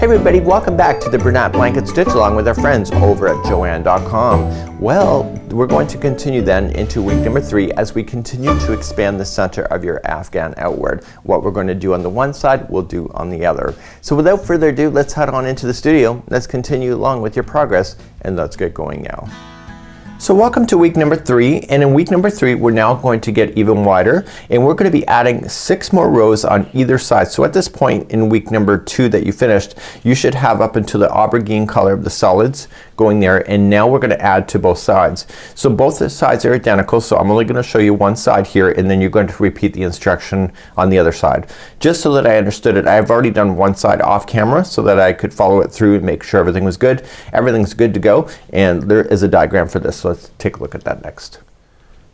Hey everybody, welcome back to the Bernat Blanket Stitch along with our friends over at Joann.com. Well, we're going to continue then into week number 3 as we continue to expand the center of your Afghan outward. What we're going to do on the one side, we'll do on the other. So without further ado, let's head on into the studio. Let's continue along with your progress and let's get going now. So welcome to week number 3, and in week number 3 we're now going to get even wider and we're going to be adding 6 more rows on either side. So at this point in week number 2 that you finished, you should have up until the aubergine color of the solids going there, and now we're going to add to both sides. So both the sides are identical, so I'm only going to show you one side here and then you're going to repeat the instruction on the other side. Just so that I understood it, I've already done one side off camera so that I could follow it through and make sure everything was good. Everything's good to go, and there is a diagram for this. So let's take a look at that next.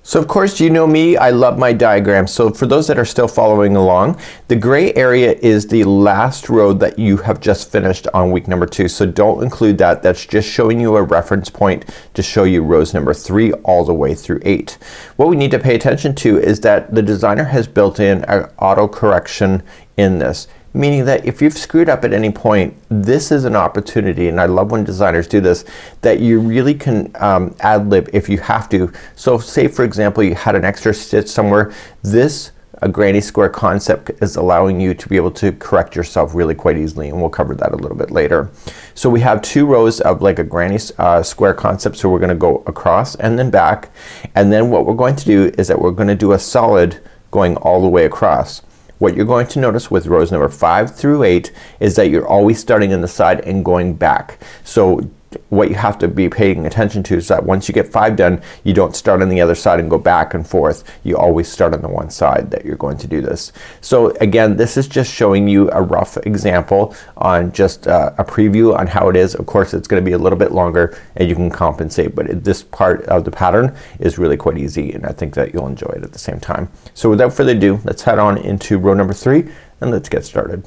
So of course you know me, I love my diagrams. So for those that are still following along, the gray area is the last row that you have just finished on week number 2. So don't include that. That's just showing you a reference point to show you rows number 3 all the way through 8. What we need to pay attention to is that the designer has built in an auto correction in this. Meaning that if you've screwed up at any point, this is an opportunity, and I love when designers do this, that you really can ad-lib if you have to. So say for example you had an extra stitch somewhere, this a granny square concept is allowing you to be able to correct yourself really quite easily, and we'll cover that a little bit later. So we have 2 rows of like a granny square concept, so we're gonna go across and then back, and then what we're going to do is that we're gonna do a solid going all the way across. What you're going to notice with rows number 5 through 8 is that you're always starting in the side and going back. So what you have to be paying attention to is that once you get 5 done, you don't start on the other side and go back and forth. You always start on the one side that you're going to do this. So again, this is just showing you a rough example on just a preview on how it is. Of course it's going to be a little bit longer and you can compensate, but this part of the pattern is really quite easy, and I think that you'll enjoy it at the same time. So without further ado, let's head on into row number 3 and let's get started.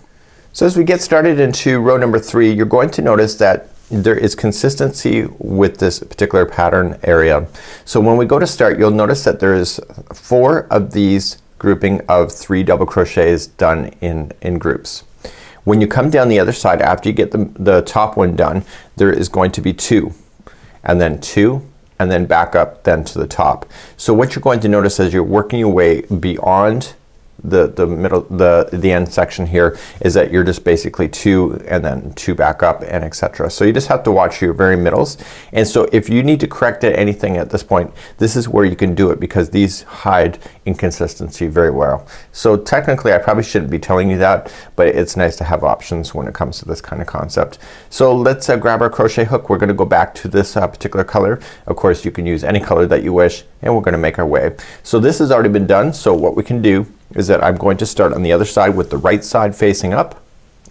So as we get started into row number 3, you're going to notice that there is consistency with this particular pattern area. So when we go to start, you'll notice that there is 4 of these grouping of 3 double crochets done in groups. When you come down the other side after you get the top one done, there is going to be 2 and then 2 and then back up then to the top. So what you're going to notice as you're working your way beyond the end section here is that you're just basically 2 and then 2 back up and etc. So you just have to watch your very middles, and so if you need to correct anything at this point, this is where you can do it because these hide inconsistency very well. So technically I probably shouldn't be telling you that, but it's nice to have options when it comes to this kind of concept. So let's grab our crochet hook. We're gonna go back to this particular color. Of course you can use any color that you wish, and we're gonna make our way. So this has already been done, so what we can do is that I'm going to start on the other side with the right side facing up,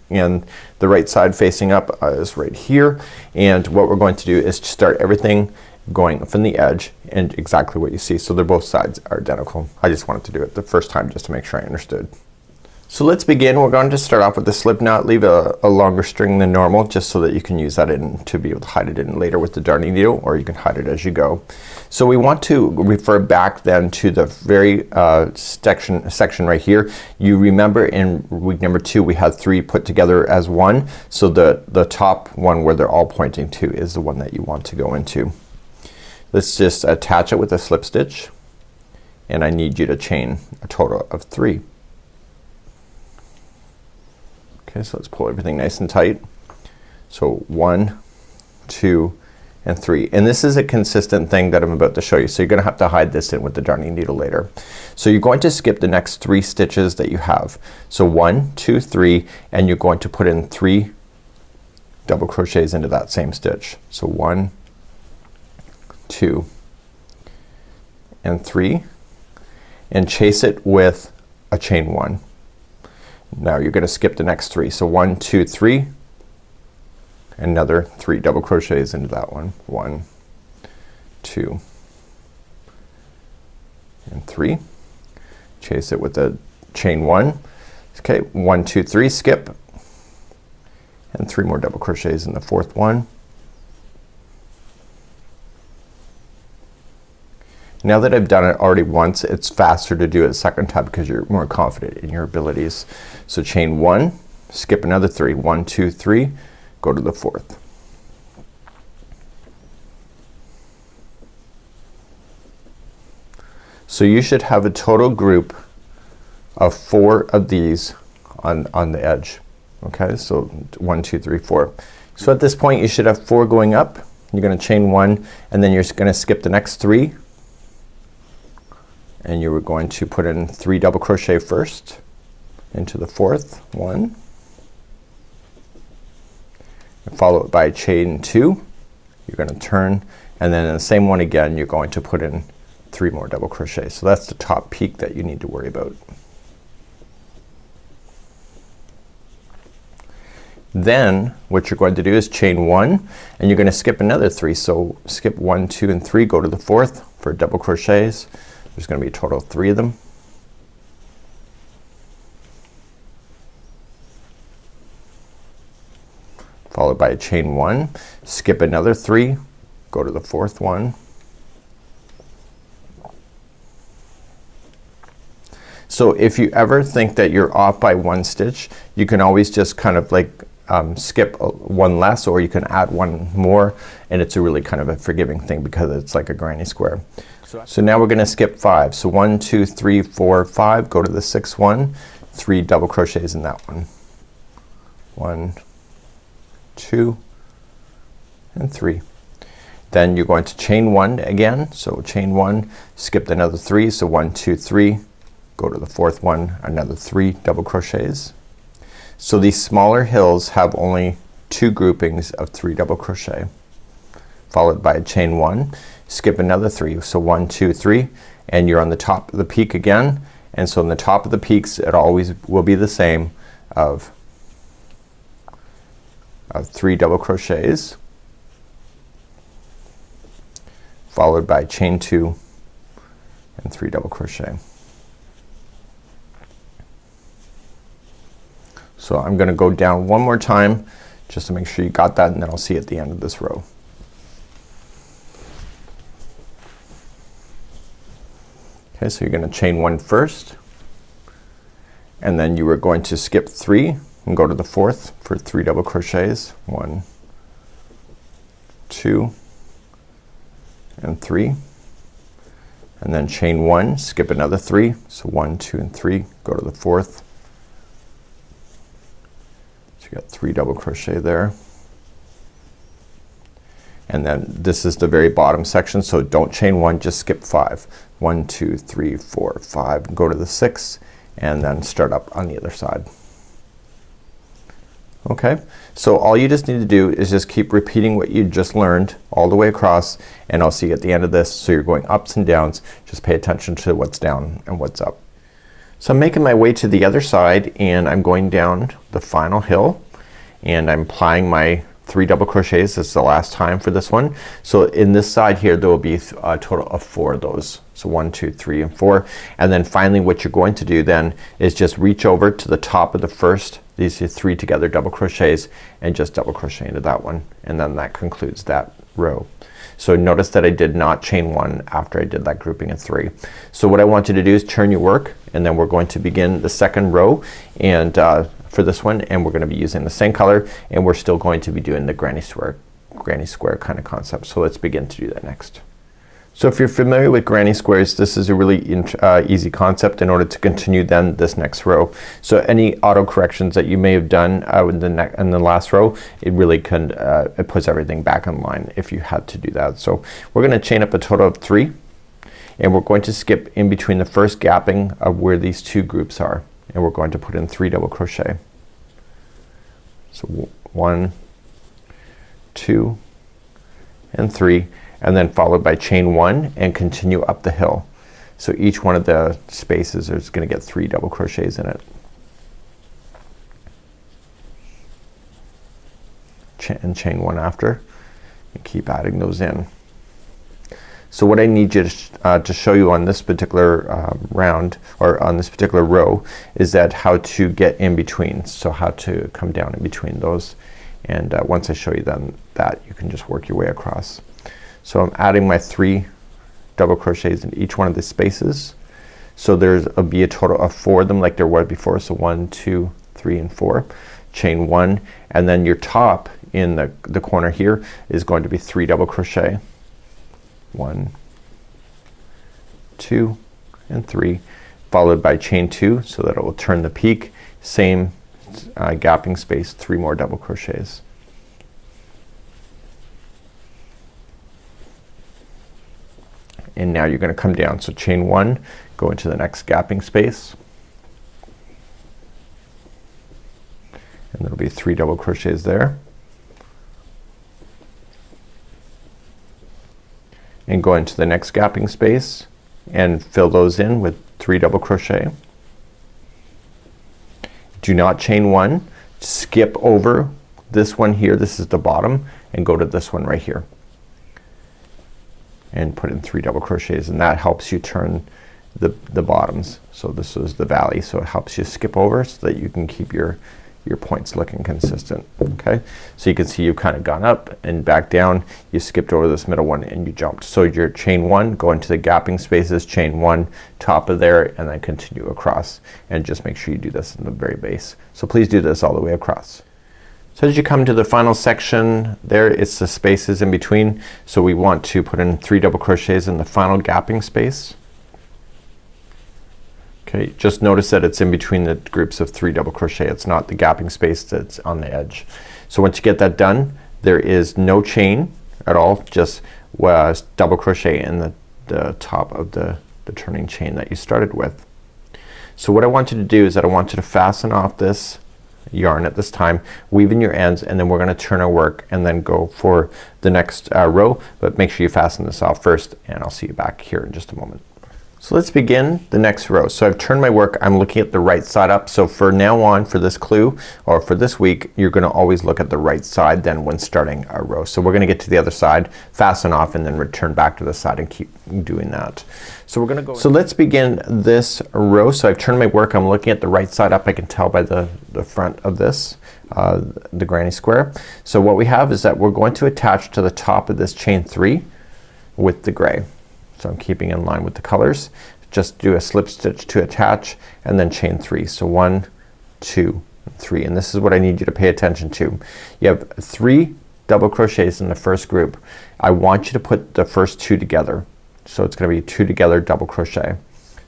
and the right side facing up is right here, and what we're going to do is start everything going from the edge and exactly what you see. So they're both sides are identical. I just wanted to do it the first time just to make sure I understood. So let's begin. We're going to start off with the slip knot. Leave a longer string than normal just so that you can use that in to be able to hide it in later with the darning needle, or you can hide it as you go. So we want to refer back then to the very section right here. You remember in week number 2 we had 3 put together as one, so the top one where they're all pointing to is the one that you want to go into. Let's just attach it with a slip stitch, and I need you to chain a total of 3. Okay, so let's pull everything nice and tight. So 1, 2, and 3. And this is a consistent thing that I'm about to show you. So you're gonna have to hide this in with the darning needle later. So you're going to skip the next 3 stitches that you have. So 1, 2, 3, and you're going to put in 3 double crochets into that same stitch. So 1, 2, and 3, and chase it with a chain 1. Now you're gonna skip the next 3. So 1, 2, 3, another 3 double crochets into that one. 1, 2, and 3. Chase it with a chain 1. Okay, 1, 2, 3, skip, and 3 more double crochets in the 4th one. Now that I've done it already once, it's faster to do it a second time because you're more confident in your abilities. So chain 1, skip another 3. 1, 2, 3, go to the 4th. So you should have a total group of 4 of these on the edge. Okay, so 1, 2, 3, 4. So at this point you should have 4 going up. You're gonna chain 1 and then you're gonna skip the next 3 and you're going to put in 3 double crochet first into the 4th, 1, and follow it by chain 2. You're gonna turn and then in the same one again you're going to put in 3 more double crochets. So that's the top peak that you need to worry about. Then what you're going to do is chain 1 and you're gonna skip another 3. So skip 1, 2, and 3, go to the 4th for double crochets. There's gonna be a total of 3 of them. Followed by a chain 1, skip another 3, go to the 4th one. So if you ever think that you're off by 1 stitch, you can always just kind of like skip 1 less, or you can add 1 more, and it's a really kind of a forgiving thing because it's like a granny square. So now we're gonna skip 5. So 1, 2, 3, 4, 5, go to the 6th one, 3 double crochets in that one. 1, 2, and 3. Then you're going to chain 1 again. So chain 1, skip another 3. So 1, 2, 3, go to the 4th one, another 3 double crochets. So these smaller hills have only 2 groupings of 3 double crochet, followed by a chain 1, skip another 3. So 1, 2, 3, and you're on the top of the peak again. And so in the top of the peaks it always will be the same of 3 double crochets, followed by chain 2 and 3 double crochet. So I'm gonna go down one more time just to make sure you got that, and then I'll see you at the end of this row. Okay, so you're gonna chain 1 first, and then you are going to skip 3 and go to the 4th for 3 double crochets. 1, 2, and 3, and then chain 1, skip another 3. So 1, 2, and 3, go to the 4th. So you got 3 double crochet there, and then this is the very bottom section, so don't chain 1, just skip 5. 1, 2, 3, 4, 5, go to the 6th, and then start up on the other side. Okay, so all you just need to do is just keep repeating what you just learned all the way across, and I'll see you at the end of this. So you're going ups and downs, just pay attention to what's down and what's up. So I'm making my way to the other side, and I'm going down the final hill, and I'm applying my 3 double crochets. This is the last time for this one. So in this side here there will be a total of 4 of those. So 1, 2, 3, and 4, and then finally what you're going to do then is just reach over to the top of the first, these 3 together double crochets, and just double crochet into that one, and then that concludes that row. So notice that I did not chain 1 after I did that grouping of 3. So what I want you to do is turn your work, and then we're going to begin the second row, and for this one, and we're gonna be using the same color, and we're still going to be doing the granny square kind of concept. So let's begin to do that next. So if you're familiar with granny squares, this is a really easy concept in order to continue then this next row. So any auto corrections that you may have done in the last row, it really can it puts everything back in line if you had to do that. So we're gonna chain up a total of 3, and we're going to skip in between the first gapping of where these 2 groups are, and we're going to put in 3 double crochet. So 1, 2, and 3, and then followed by chain 1 and continue up the hill. So each one of the spaces is gonna get 3 double crochets in it. And chain 1 after, and keep adding those in. So what I need you to show you on this particular round, or on this particular row, is that how to get in between. So how to come down in between those, and once I show you then that, you can just work your way across. So I'm adding my 3 double crochets in each one of the spaces. So there'll be a total of 4 of them like there was before. So 1, 2, 3, and 4. chain 1, and then your top in the corner here is going to be 3 double crochet. 1, 2 and 3, followed by chain 2 so that it will turn the peak. Same gapping space, 3 more double crochets. And now you're gonna come down, so chain 1, go into the next gapping space, and there'll be 3 double crochets there, and go into the next gapping space and fill those in with 3 double crochet. Do not chain 1, skip over this one here, this is the bottom, and go to this one right here and put in 3 double crochets, and that helps you turn the bottoms. So this is the valley, so it helps you skip over so that you can keep your points looking consistent. Okay, so you can see you've kind of gone up and back down, you skipped over this middle one and you jumped. So your chain 1, go into the gapping spaces, chain 1, top of there, and then continue across, and just make sure you do this in the very base. So please do this all the way across. So as you come to the final section there, it's the spaces in between, so we want to put in 3 double crochets in the final gapping space. Okay, just notice that it's in between the groups of 3 double crochet, it's not the gapping space that's on the edge. So once you get that done, there is no chain at all, just double crochet in the top of the turning chain that you started with. So what I want you to do is that I want you to fasten off this yarn at this time, weave in your ends, and then we're gonna turn our work and then go for the next row, but make sure you fasten this off first, and I'll see you back here in just a moment. So let's begin the next row. So I've turned my work, I'm looking at the right side up. So for now on, for this clue or for this week, you're gonna always look at the right side then when starting a row. So we're gonna get to the other side, fasten off, and then return back to the side and keep doing that. So we're gonna go. So let's begin this row. So I've turned my work, I'm looking at the right side up. I can tell by the front of this, the granny square. So what we have is that we're going to attach to the top of this chain 3 with the gray. So I'm keeping in line with the colors. Just do a slip stitch to attach and then chain 3. So 1, 2, 3, and this is what I need you to pay attention to. You have 3 double crochets in the first group. I want you to put the first 2 together. So it's gonna be 2 together double crochet.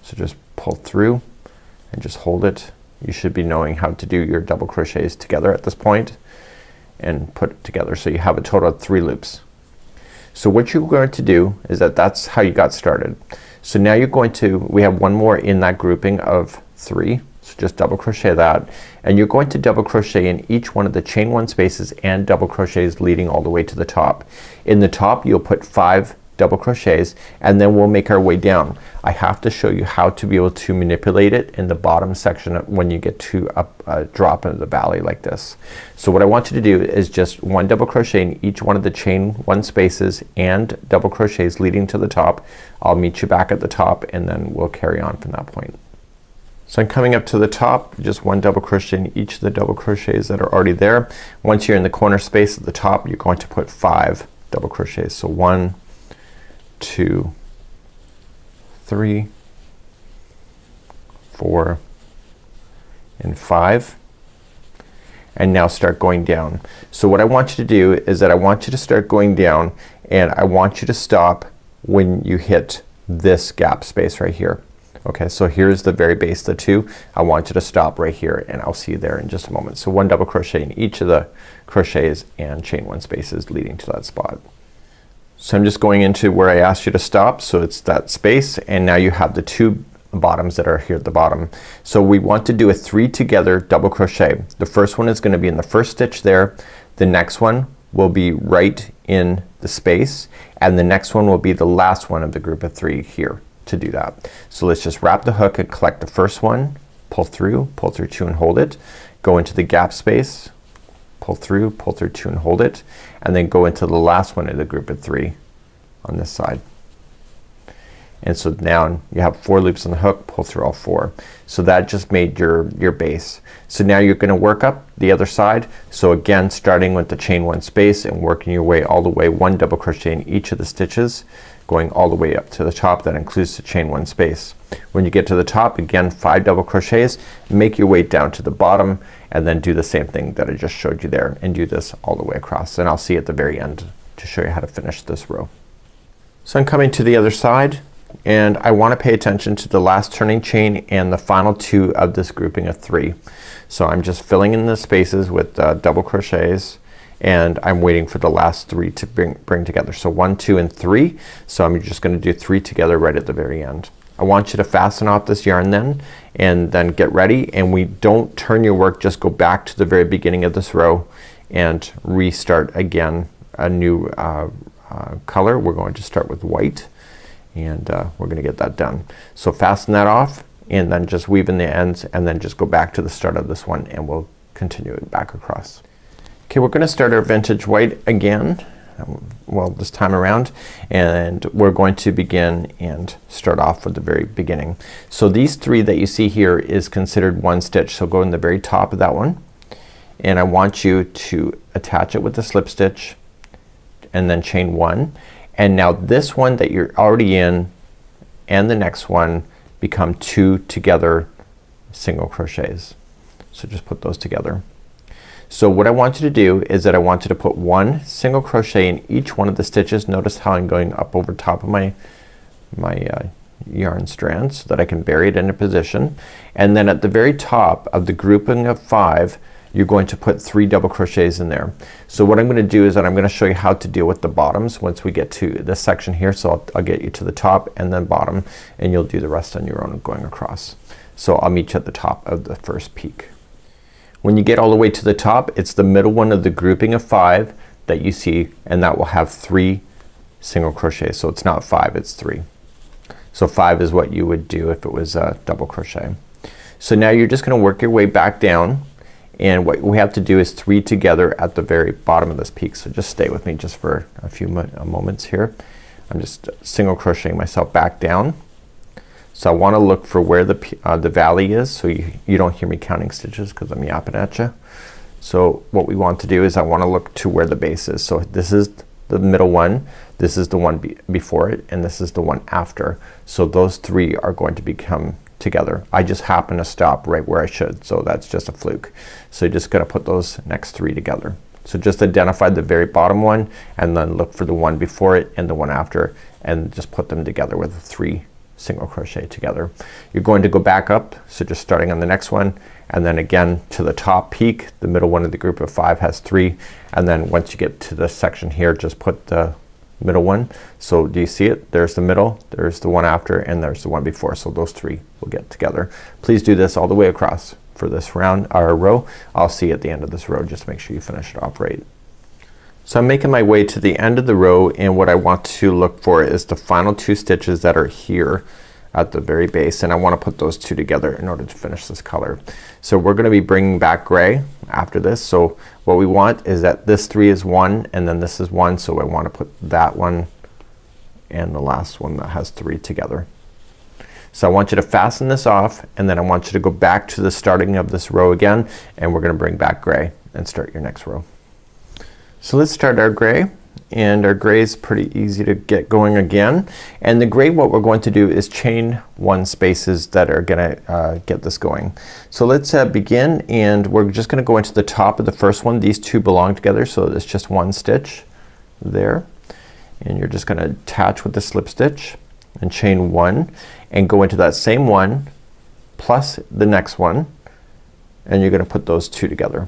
So just pull through and just hold it. You should be knowing how to do your double crochets together at this point and put it together so you have a total of 3 loops. So what you're going to do is that's how you got started. So now you're going to, we have one more in that grouping of 3, so just double crochet that, and you're going to double crochet in each one of the chain 1 spaces and double crochets leading all the way to the top. In the top you'll put 5 double crochets, and then we'll make our way down. I have to show you how to be able to manipulate it in the bottom section when you get to a drop into the valley like this. So what I want you to do is just 1 double crochet in each one of the chain 1 spaces and double crochets leading to the top. I'll meet you back at the top and then we'll carry on from that point. So I'm coming up to the top, just 1 double crochet in each of the double crochets that are already there. Once you're in the corner space at the top, you're going to put 5 double crochets. So 1, 2, 3, 4, and 5, and now start going down. So what I want you to do is that I want you to start going down, and I want you to stop when you hit this gap space right here. Okay, so here's the very base of the 2. I want you to stop right here, and I'll see you there in just a moment. So 1 double crochet in each of the crochets and chain 1 spaces leading to that spot. So I'm just going into where I asked you to stop, so it's that space, and now you have the 2 bottoms that are here at the bottom. So we want to do a 3 together double crochet. The first one is going to be in the first stitch there, the next one will be right in the space, and the next one will be the last one of the group of 3 here to do that. So let's just wrap the hook and collect the first one, pull through 2 and hold it, go into the gap space, pull through 2 and hold it, and then go into the last one of the group of 3 on this side. And so now you have 4 loops on the hook, pull through all 4. So that just made your base. So now you're gonna work up the other side. So again, starting with the chain 1 space and working your way all the way 1 double crochet in each of the stitches, going all the way up to the top. That includes the chain 1 space. When you get to the top, again 5 double crochets, make your way down to the bottom and then do the same thing that I just showed you there and do this all the way across, and I'll see you at the very end to show you how to finish this row. So I'm coming to the other side, and I want to pay attention to the last turning chain and the final 2 of this grouping of 3. So I'm just filling in the spaces with double crochets, and I'm waiting for the last 3 to bring together. So 1, 2 and 3. So I'm just gonna do 3 together right at the very end. I want you to fasten off this yarn then, and then get ready, and we don't turn your work, just go back to the very beginning of this row and restart again a new color. We're going to start with white, and we're gonna get that done. So fasten that off and then just weave in the ends and then just go back to the start of this one, and we'll continue it back across. Okay, we're gonna start our vintage white again, well this time around, and we're going to begin and start off with the very beginning. So these 3 that you see here is considered 1 stitch. So go in the very top of that one, and I want you to attach it with the slip stitch and then chain 1, and now this one that you're already in and the next one become 2 together single crochets. So just put those together. So what I want you to do is that I want you to put 1 single crochet in each one of the stitches. Notice how I'm going up over top of my yarn strand so that I can bury it in a position, and then at the very top of the grouping of 5 you're going to put 3 double crochets in there. So what I'm gonna do is that I'm gonna show you how to deal with the bottoms once we get to this section here. So I'll get you to the top and then bottom, and you'll do the rest on your own going across. So I'll meet you at the top of the first peak. When you get all the way to the top, it's the middle one of the grouping of 5 that you see, and that will have 3 single crochets. So it's not 5, it's 3. So 5 is what you would do if it was a double crochet. So now you're just gonna work your way back down, and what we have to do is 3 together at the very bottom of this peak. So just stay with me just for a few moments here. I'm just single crocheting myself back down. So I want to look for where the valley is, so you don't hear me counting stitches because I'm yapping at you. So what we want to do is I want to look to where the base is. So this is the middle one, this is the one before it, and this is the one after. So those 3 are going to become together. I just happen to stop right where I should, so that's just a fluke. So you're just gonna put those next 3 together. So just identify the very bottom one and then look for the one before it and the one after, and just put them together with 3 single crochet together. You're going to go back up, so just starting on the next one, and then again to the top peak. The middle one of the group of 5 has 3, and then once you get to this section here, just put the middle one. So do you see it? There's the middle, there's the one after, and there's the one before. So those 3 will get together. Please do this all the way across for this round or row. I'll see you at the end of this row. Just make sure you finish it off right. So I'm making my way to the end of the row, and what I want to look for is the final 2 stitches that are here at the very base, and I want to put those 2 together in order to finish this color. So we're gonna be bringing back gray after this. So what we want is that this 3 is 1 and then this is 1, so I want to put that one and the last one that has 3 together. So I want you to fasten this off, and then I want you to go back to the starting of this row again, and we're gonna bring back gray and start your next row. So let's start our gray, and our gray is pretty easy to get going again. And the gray, what we're going to do is chain 1 spaces that are gonna get this going. So let's begin, and we're just gonna go into the top of the first one. These 2 belong together, so it's just 1 stitch there, and you're just gonna attach with the slip stitch and chain 1 and go into that same one plus the next one, and you're gonna put those 2 together.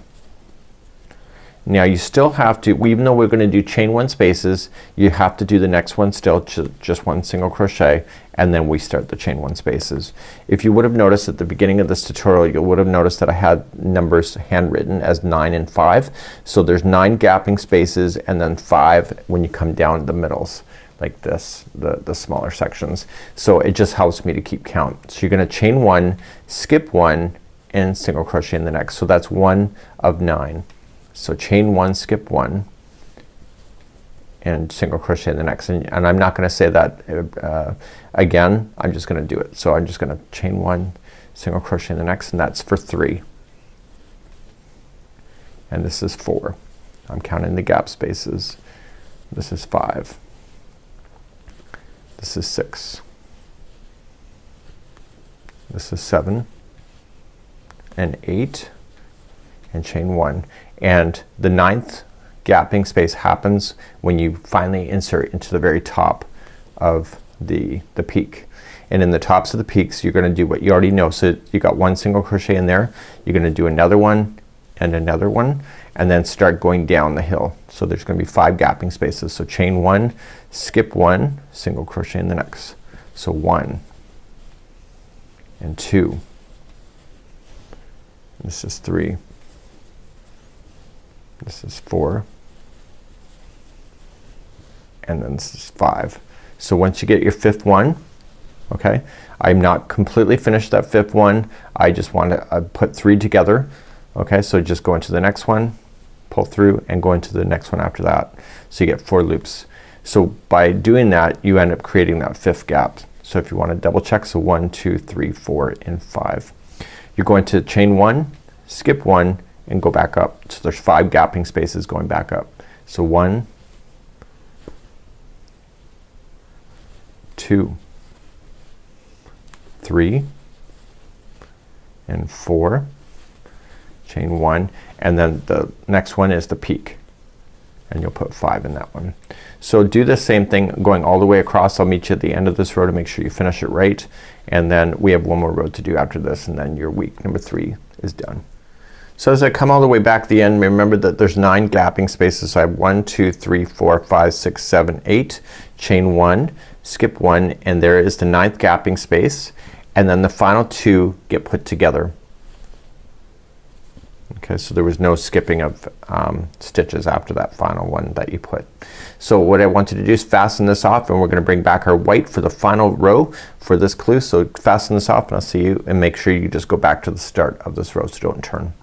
Now you still have to, even though we're gonna do chain 1 spaces, you have to do the next one still just 1 single crochet, and then we start the chain 1 spaces. If you would have noticed at the beginning of this tutorial, you would have noticed that I had numbers handwritten as 9 and 5. So there's 9 gapping spaces and then 5 when you come down the middles like this, the smaller sections. So it just helps me to keep count. So you're gonna chain 1, skip 1, and single crochet in the next. So that's 1 of 9. So chain 1, skip 1, and single crochet in the next. And I'm not gonna say that again. I'm just gonna do it. So I'm just gonna chain 1, single crochet in the next, and that's for 3. And this is 4. I'm counting the gap spaces. This is 5. This is 6. This is 7 and 8 and chain 1, and the 9th gapping space happens when you finally insert into the very top of the peak. And in the tops of the peaks you're gonna do what you already know. So you got 1 single crochet in there, you're gonna do another one and another one, and then start going down the hill. So there's gonna be 5 gapping spaces. So chain 1, skip 1, single crochet in the next. So 1 and 2. This is 3. This is 4. And then this is 5. So once you get your 5th one, okay, I'm not completely finished that 5th one. I just want to put 3 together. Okay, so just go into the next one, pull through, and go into the next one after that. So you get 4 loops. So by doing that you end up creating that 5th gap. So if you want to double check, so 1, 2, 3, 4 and 5. You're going to chain 1, skip 1 and go back up. So there's 5 gapping spaces going back up. So 1, 2, 3 and 4, chain 1, and then the next one is the peak, and you'll put 5 in that one. So do the same thing going all the way across. I'll meet you at the end of this row to make sure you finish it right, and then we have one more row to do after this, and then your week number 3 is done. So as I come all the way back to the end, remember that there's 9 gapping spaces. So I have 1, 2, 3, 4, 5, 6, 7, 8, chain 1, skip 1, and there is the 9th gapping space, and then the final 2 get put together. Okay, so there was no skipping of stitches after that final one that you put. So what I want you to do is fasten this off, and we're gonna bring back our white for the final row for this clue. So fasten this off and I'll see you, and make sure you just go back to the start of this row, so don't turn.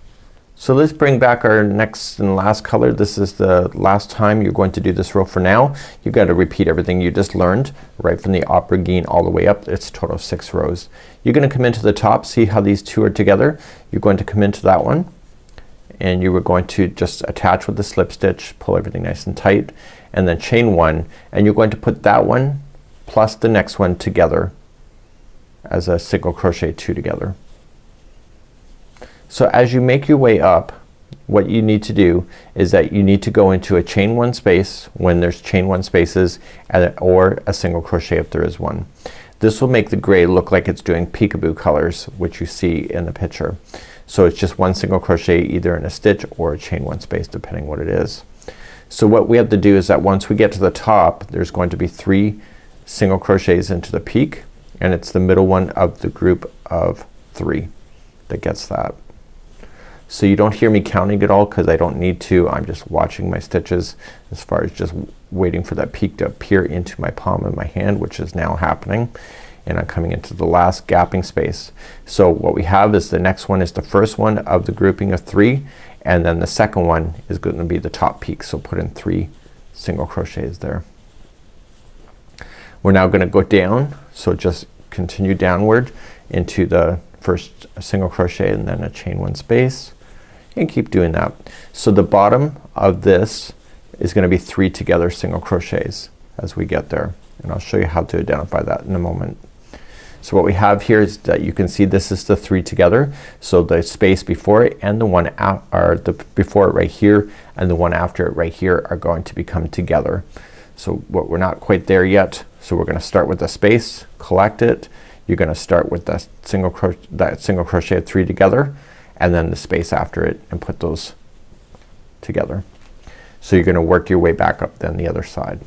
So let's bring back our next and last color. This is the last time you're going to do this row for now. You've got to repeat everything you just learned right from the aubergine all the way up. It's a total of 6 rows. You're gonna come into the top, see how these 2 are together. You're going to come into that one, and you were going to just attach with the slip stitch, pull everything nice and tight, and then chain 1, and you're going to put that one plus the next one together as a single crochet 2 together. So as you make your way up, what you need to do is that you need to go into a chain 1 space when there's chain 1 spaces, or a single crochet if there is one. This will make the gray look like it's doing peekaboo colors, which you see in the picture. So it's just 1 single crochet either in a stitch or a chain 1 space, depending what it is. So what we have to do is that once we get to the top, there's going to be 3 single crochets into the peak, and it's the middle one of the group of 3 that gets that. So you don't hear me counting at all because I don't need to. I'm just watching my stitches as far as just waiting for that peak to appear into my palm of my hand, which is now happening. And I'm coming into the last gapping space. So what we have is the next one is the first one of the grouping of 3, and then the second one is going to be the top peak. So put in 3 single crochets there. We're now gonna go down, so just continue downward into the first single crochet and then a chain 1 space, and keep doing that. So the bottom of this is gonna be 3 together single crochets as we get there, and I'll show you how to identify that in a moment. So what we have here is that you can see this is the 3 together. So the space before it and the one or the before it right here and the one after it right here are going to become together. So what we're not quite there yet. So we're gonna start with the space, collect it. You're gonna start with that single crochet 3 together, and then the space after it, and put those together. So you're gonna work your way back up then the other side.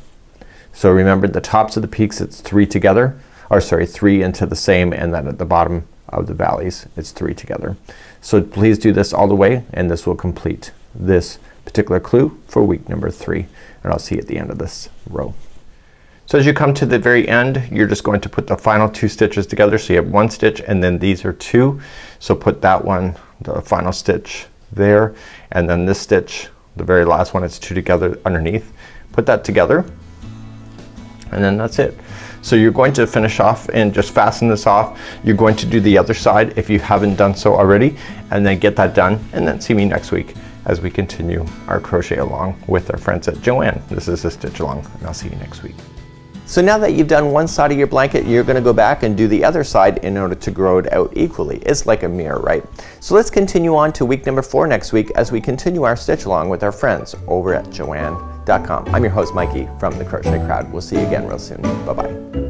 So remember the tops of the peaks, it's 3 together, or sorry, 3 into the same, and then at the bottom of the valleys it's 3 together. So please do this all the way, and this will complete this particular clue for week number 3, and I'll see you at the end of this row. So as you come to the very end, you're just going to put the final 2 stitches together. So you have 1 stitch and then these are 2. So put that one, the final stitch there, and then this stitch, the very last one, it's 2 together underneath. Put that together, and then that's it. So you're going to finish off and just fasten this off. You're going to do the other side if you haven't done so already, and then get that done, and then see me next week as we continue our crochet along with our friends at Joann. This is a stitch along, and I'll see you next week. So now that you've done one side of your blanket, you're going to go back and do the other side in order to grow it out equally. It's like a mirror, right? So let's continue on to week number 4 next week as we continue our stitch along with our friends over at Joann.com. I'm your host Mikey from the Crochet Crowd. We'll see you again real soon. Bye-bye.